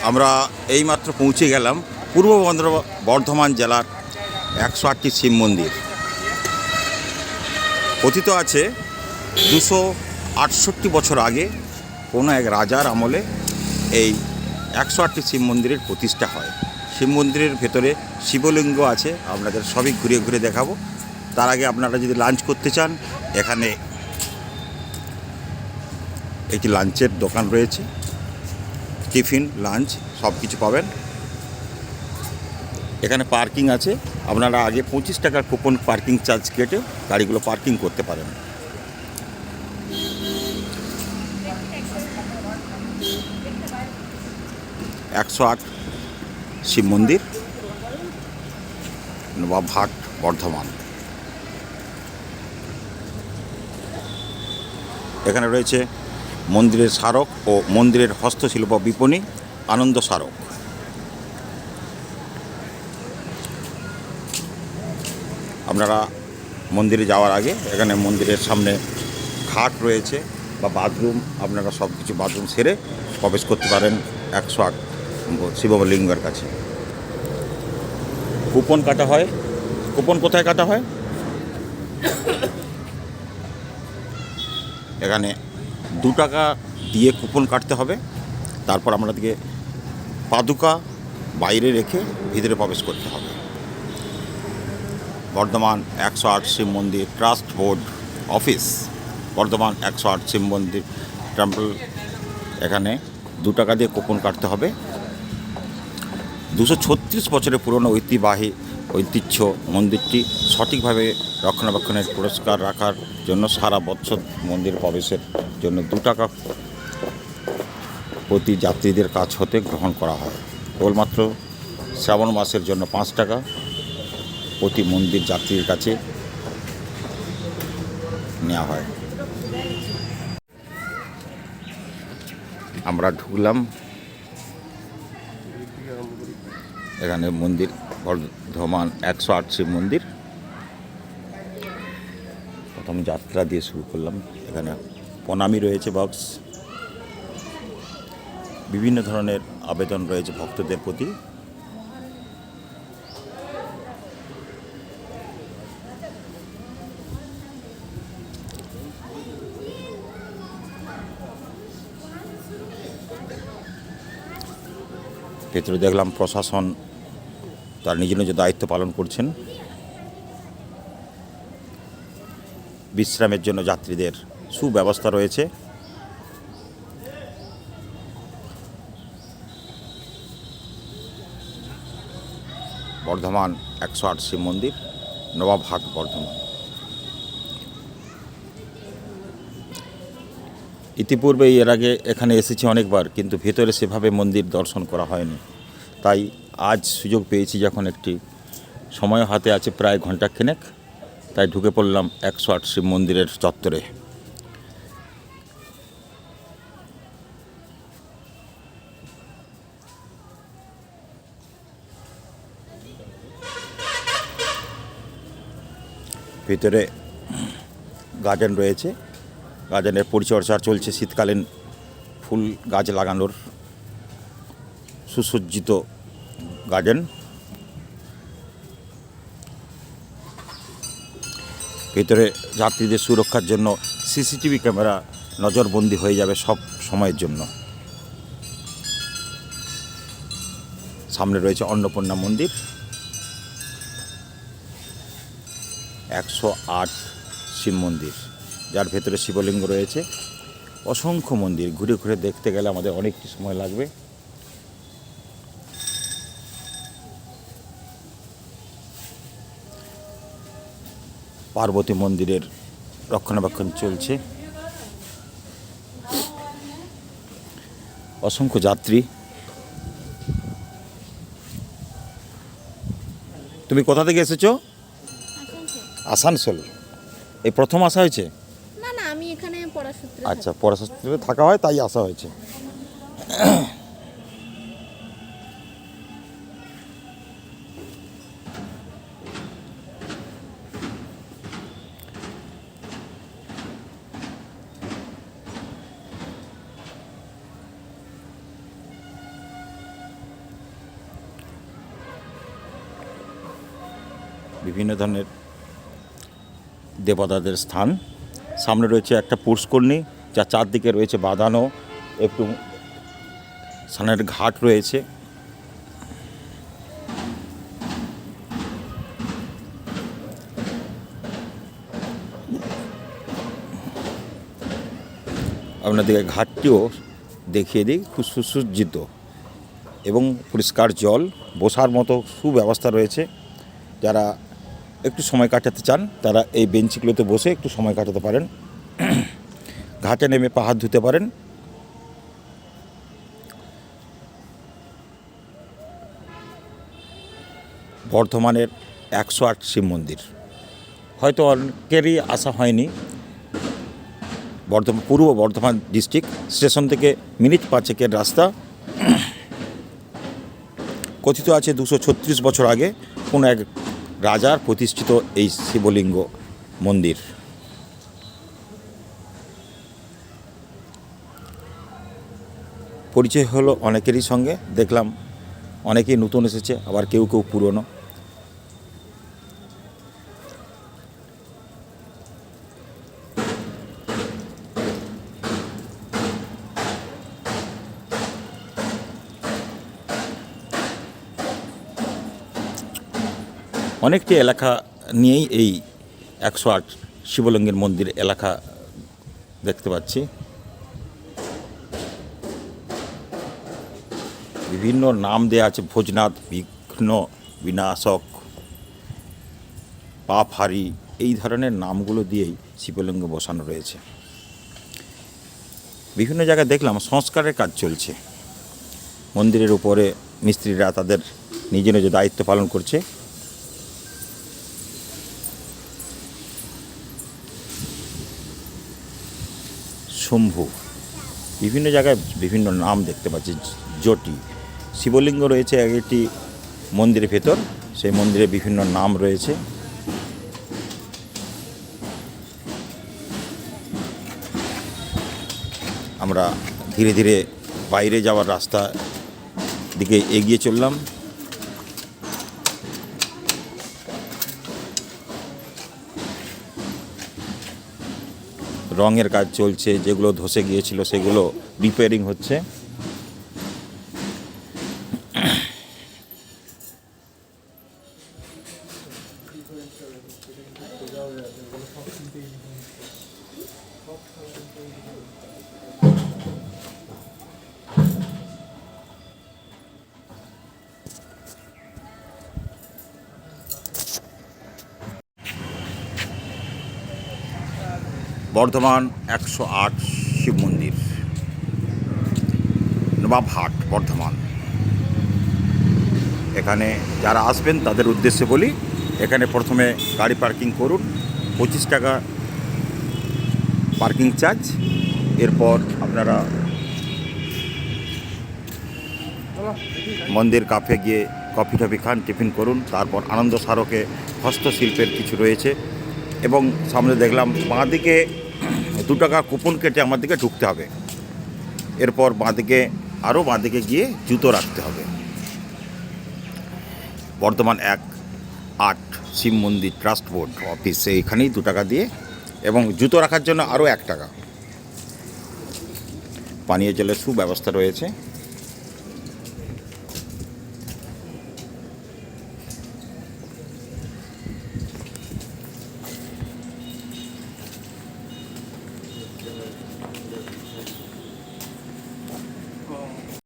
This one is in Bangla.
আমরা এইমাত্র পৌঁছে গেলাম পূর্ব বর্ধমান জেলার 108টি শিব মন্দির। কথিত আছে 268 বছর আগে কোনো এক রাজার আমলে এই 108টি শিব মন্দিরের প্রতিষ্ঠা হয়। শিব মন্দিরের ভেতরে শিবলিঙ্গ আছে, আপনাদের সবই ঘুরে ঘুরে দেখাবো। তার আগে আপনারা যদি লাঞ্চ করতে চান, এখানে একটি লাঞ্চের দোকান রয়েছে, টিফিন লাঞ্চ সব কিছু পাবেন। এখানে পার্কিং আছে, আপনারা আগে 25 টাকার কুপন পার্কিং চার্জ কেটে গাড়িগুলো পার্কিং করতে পারেন। একশো আট শিব মন্দির, নবাবহাট, বর্ধমান। এখানে রয়েছে মন্দিরের স্মারক ও মন্দিরের হস্তশিল্প বিপণী, আনন্দ স্মারক। আপনারা মন্দিরে যাওয়ার আগে এখানে মন্দিরের সামনে খাট রয়েছে বা বাথরুম, আপনারা সব কিছু বাথরুম সেরে প্রবেশ করতে পারেন 108 শিবলিঙ্গের কাছে। কুপন কাটা হয়। কুপন কোথায় কাটা হয়? এখানে 2 টাকা দিয়ে কুপন কাটতে হবে। তারপর আপনাদেরকে পাদুকা বাইরে রেখে ভিতরে প্রবেশ করতে হবে। Bardhaman 108 Shiv Mandir trust board office, Bardhaman 108 Shiv Mandir temple. এখানে 2 টাকা দিয়ে কুপন কাটতে হবে। 236 বছরের পুরনো ঐতিহ্য মন্দিরটি সঠিকভাবে রক্ষণাবেক্ষণের পুরস্কার রাখার জন্য সারা বছর মন্দির প্রবেশের জন্য 2 টাকা প্রতি যাত্রীদের কাছ হতে গ্রহণ করা হয়। কেবলমাত্র শ্রাবণ মাসের জন্য 5 টাকা প্রতি মন্দির যাত্রীর কাছে নেওয়া হয়। আমরা ঢুকলাম এখানে মন্দির, বর্ধমান 108 শিব মন্দির। প্রথম যাত্রা দিয়ে শুরু করলাম। এখানে প্রণামী রয়েছে বক্স, বিভিন্ন ধরনের আবেদন রয়েছে ভক্তদের প্রতি। ভেতরে দেখলাম প্রশাসন তার নিজ নিজ দায়িত্ব পালন করছেন। বিশ্রামের জন্য যাত্রীদের সুব্যবস্থা রয়েছে। বর্ধমান 108 শিব মন্দির, নবাবহাট, বর্ধমান। ইতিপূর্বে এর আগে এখানে এসেছি অনেকবার, কিন্তু ভেতরে সেভাবে মন্দির দর্শন করা হয়নি। তাই আজ সুযোগ পেয়েছি, যখন একটি সময় হাতে আছে প্রায় ঘণ্টাখানেক, তাই ঢুকে পড়লাম 108 শিব মন্দিরের চত্বরে। ভিতরে গার্ডেন রয়েছে, গার্ডেনের পরিচর্যা চলছে। শীতকালীন ফুল গাছ লাগানোর সুসজ্জিত গার্ডেন। ভিতরে যাত্রীদের সুরক্ষার জন্য সিসিটিভি ক্যামেরা নজরবন্দি হয়ে যাবে সব সময়ের জন্য। সামনে রয়েছে অন্নপূর্ণা মন্দির। 108 শিব মন্দির, যার ভেতরে শিবলিঙ্গ রয়েছে। অসংখ্য মন্দির ঘুরে ঘুরে দেখতে গেলে আমাদের অনেকটি সময় লাগবে। পার্বতী মন্দিরের রক্ষণাবেক্ষণ চলছে। অসংখ্য যাত্রী। তুমি কোথা থেকে এসেছো? আসানসোল। এই প্রথম আসা হয়েছে? না না, আমি এখানে পড়াশোনা। আচ্ছা, পড়াশোনা থাকা হয় তাই আসা হয়েছে। বিভিন্ন ধরনের দেবতাদের স্থান। সামনে রয়েছে একটা পুষ্করণী, যা চারদিকে রয়েছে বাঁধানো, একটু স্নানের ঘাট রয়েছে। আপনাদেরকে ঘাটটিও দেখিয়ে দিই, খুব সুসজ্জিত এবং পরিষ্কার জল, বসার মতো সুব্যবস্থা রয়েছে। যারা একটু সময় কাটাতে চান তারা এই বেঞ্চগুলোতে বসে একটু সময় কাটাতে পারেন। ঘাটে নেমে পা হাত ধুতে পারেন। বর্ধমানের 108 শিব মন্দির হয়তো অনেকেরই আসা হয়নি। পূর্ব বর্ধমান ডিস্ট্রিক্ট স্টেশন থেকে মিনিট 5 রাস্তা। কথিত আছে 236 বছর আগে কোনো এক রাজার প্রতিষ্ঠিত এই শিবলিঙ্গ মন্দির। পরিচয় হলো অনেকেরই সঙ্গে, দেখলাম অনেকেই নতুন এসেছে, আবার কেউ কেউ পুরনো। অনেকটি এলাকা নিয়েই এই 108 শিবলিঙ্গের মন্দির এলাকা দেখতে পাচ্ছি। বিভিন্ন নাম দেয়া আছে, ভোজনাথ, বিঘ্ন বিনাশক, পাপহারি, এই ধরনের নামগুলো দিয়েই শিবলিঙ্গ বসানো রয়েছে। বিভিন্ন জায়গায় দেখলাম সংস্কারের কাজ চলছে। মন্দিরের উপরে মিস্ত্রিরা তাদের নিজ নিজ দায়িত্ব পালন করছে। শম্ভু, বিভিন্ন জায়গায় বিভিন্ন নাম দেখতে পাচ্ছি। জটি, শিবলিঙ্গ রয়েছে একটি মন্দিরের ভেতর, সেই মন্দিরে বিভিন্ন নাম রয়েছে। আমরা ধীরে ধীরে বাইরে যাওয়ার রাস্তা দিকে এগিয়ে চললাম। রঙের কাজ চলছে, যেগুলো ধসে গিয়েছিল সেগুলো রিপেয়ারিং হচ্ছে। বর্ধমান 108 শিব মন্দির, নবাবহাট, বর্ধমান। এখানে যারা আসবেন তাদের উদ্দেশ্যে বলি, এখানে প্রথমে গাড়ি পার্কিং করুন, 25 টাকা পার্কিং চার্জ। এরপর আপনারা মন্দির কাফে গিয়ে কফি টফি খান, টিফিন করুন। তারপর আনন্দ স্মারকে হস্তশিল্পের কিছু রয়েছে এবং সামনে দেখলাম বাঁদিকে 2 টাকা কুপন কেটে আমার দিকে ঢুকতে হবে। এরপর বাঁদিকে গিয়ে জুতো রাখতে হবে। বর্ধমান 108 শিব মন্দির ট্রাস্ট বোর্ড অফিসে এখানেই 2 টাকা দিয়ে, এবং জুতো রাখার জন্য আরও 1 টাকা। পানীয় জলের সুব্যবস্থা রয়েছে।